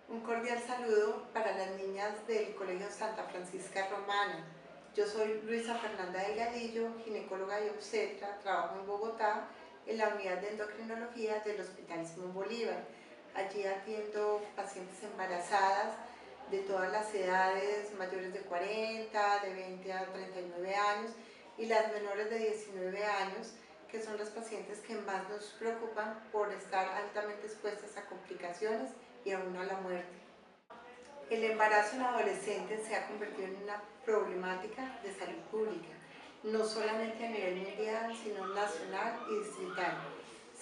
Un cordial saludo para las niñas del Colegio Santa Francisca Romana. Yo soy Luisa Fernanda Delgadillo, ginecóloga y obstetra, trabajo en Bogotá en la unidad de endocrinología del Hospital Simón Bolívar. Allí atiendo pacientes embarazadas de todas las edades, mayores de 40, de 20 a 39 años y las menores de 19 años, que son las pacientes que más nos preocupan por estar altamente expuestas a complicaciones y aún a la muerte. El embarazo en adolescentes se ha convertido en una problemática de salud pública, no solamente a nivel mundial, sino nacional y distrital.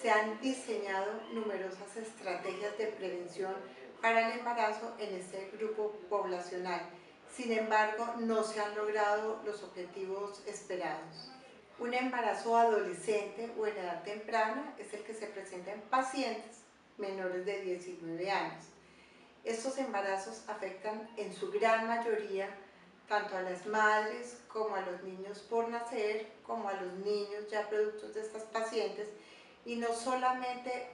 Se han diseñado numerosas estrategias de prevención para el embarazo en este grupo poblacional. Sin embargo, no se han logrado los objetivos esperados. Un embarazo adolescente o en edad temprana es el que se presenta en pacientes menores de 19 años. Estos embarazos afectan en su gran mayoría tanto a las madres como a los niños por nacer, como a los niños ya productos de estas pacientes, y no solamente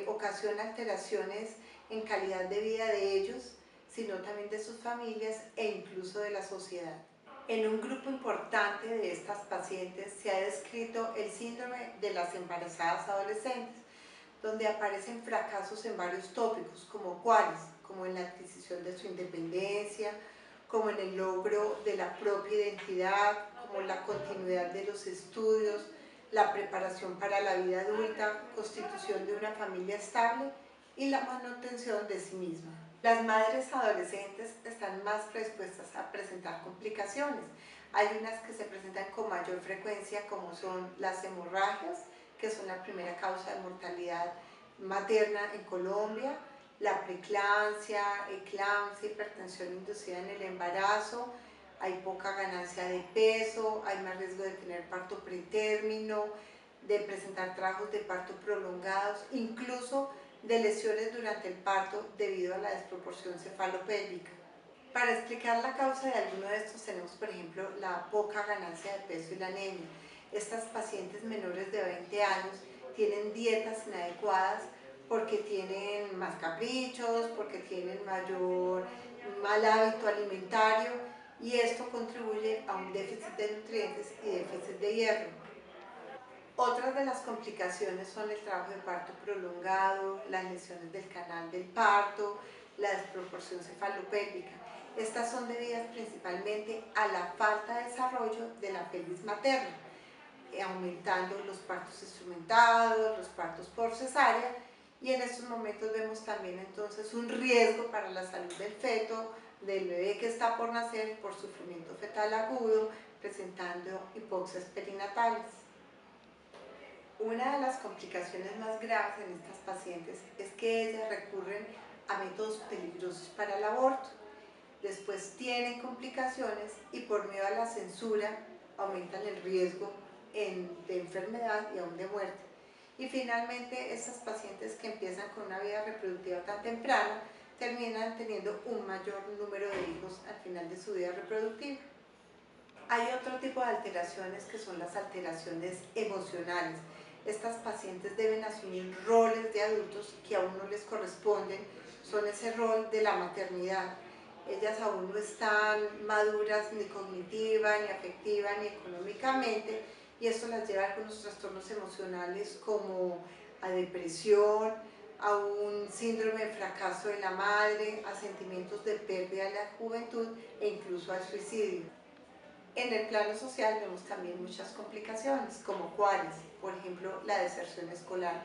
ocasiona alteraciones en calidad de vida de ellos, sino también de sus familias e incluso de la sociedad. En un grupo importante de estas pacientes se ha descrito el síndrome de las embarazadas adolescentes, donde aparecen fracasos en varios tópicos, como cuáles, como en la adquisición de su independencia, como en el logro de la propia identidad, como la continuidad de los estudios, la preparación para la vida adulta, constitución de una familia estable y la manutención de sí misma. Las madres adolescentes están más predispuestas a presentar complicaciones. Hay unas que se presentan con mayor frecuencia, como son las hemorragias, que son la primera causa de mortalidad materna en Colombia, la preeclampsia, eclampsia, hipertensión inducida en el embarazo, hay poca ganancia de peso, hay más riesgo de tener parto pretérmino, de presentar trabajos de parto prolongados, incluso de lesiones durante el parto debido a la desproporción cefalopélvica. Para explicar la causa de alguno de estos tenemos, por ejemplo, la poca ganancia de peso y la anemia. Estas pacientes menores de 20 años tienen dietas inadecuadas porque tienen más caprichos, porque tienen mal hábito alimentario, y esto contribuye a un déficit de nutrientes y déficit de hierro. Otras de las complicaciones son el trabajo de parto prolongado, las lesiones del canal del parto, la desproporción cefalopélvica. Estas son debidas principalmente a la falta de desarrollo de la pelvis materna, aumentando los partos instrumentados, los partos por cesárea, y en estos momentos vemos también entonces un riesgo para la salud del feto, del bebé que está por nacer, por sufrimiento fetal agudo, presentando hipoxias perinatales. Una de las complicaciones más graves en estas pacientes es que ellas recurren a métodos peligrosos para el aborto. Después tienen complicaciones y por miedo a la censura aumentan el riesgo de enfermedad y aún de muerte. Y finalmente estas pacientes que empiezan con una vida reproductiva tan temprana terminan teniendo un mayor número de hijos al final de su vida reproductiva. Hay otro tipo de alteraciones que son las alteraciones emocionales. Estas pacientes deben asumir roles de adultos que aún no les corresponden, son ese rol de la maternidad. Ellas aún no están maduras ni cognitiva, ni afectiva, ni económicamente, y esto las lleva a algunos trastornos emocionales como a depresión, a un síndrome de fracaso de la madre, a sentimientos de pérdida de la juventud e incluso al suicidio. En el plano social vemos también muchas complicaciones, como cuáles, por ejemplo, la deserción escolar.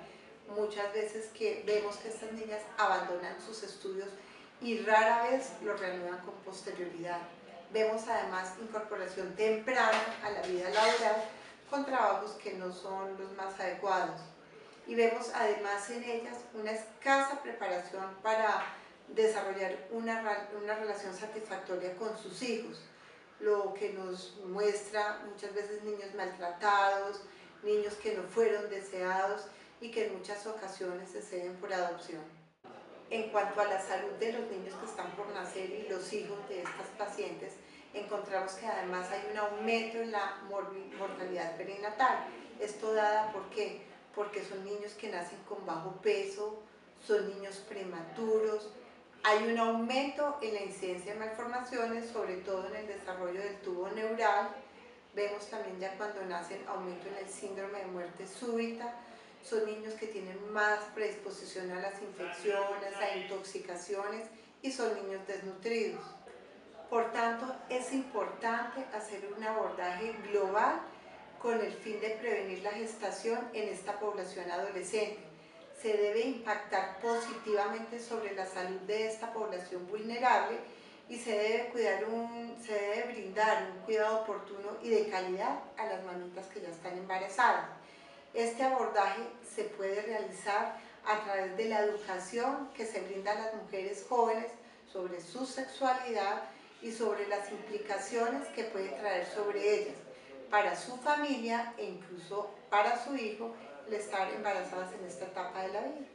Muchas veces que vemos que estas niñas abandonan sus estudios y rara vez los reanudan con posterioridad. Vemos además incorporación temprana a la vida laboral con trabajos que no son los más adecuados. Y vemos además en ellas una escasa preparación para desarrollar una relación satisfactoria con sus hijos, lo que nos muestra muchas veces niños maltratados, niños que no fueron deseados y que en muchas ocasiones se ceden por adopción. En cuanto a la salud de los niños que están por nacer y los hijos de estas pacientes, encontramos que además hay un aumento en la mortalidad perinatal. Esto dada ¿por qué? Porque son niños que nacen con bajo peso, son niños prematuros, Hay un aumento en la incidencia de malformaciones, sobre todo en el desarrollo del tubo neural. Vemos también ya cuando nacen aumento en el síndrome de muerte súbita. Son niños que tienen más predisposición a las infecciones, a intoxicaciones y son niños desnutridos. Por tanto, es importante hacer un abordaje global con el fin de prevenir la gestación en esta población adolescente. Se debe impactar positivamente sobre la salud de esta población vulnerable y se debe brindar un cuidado oportuno y de calidad a las mamitas que ya están embarazadas. Este abordaje se puede realizar a través de la educación que se brinda a las mujeres jóvenes sobre su sexualidad y sobre las implicaciones que puede traer sobre ellas, para su familia e incluso para su hijo, el estar embarazadas en esta etapa de la vida.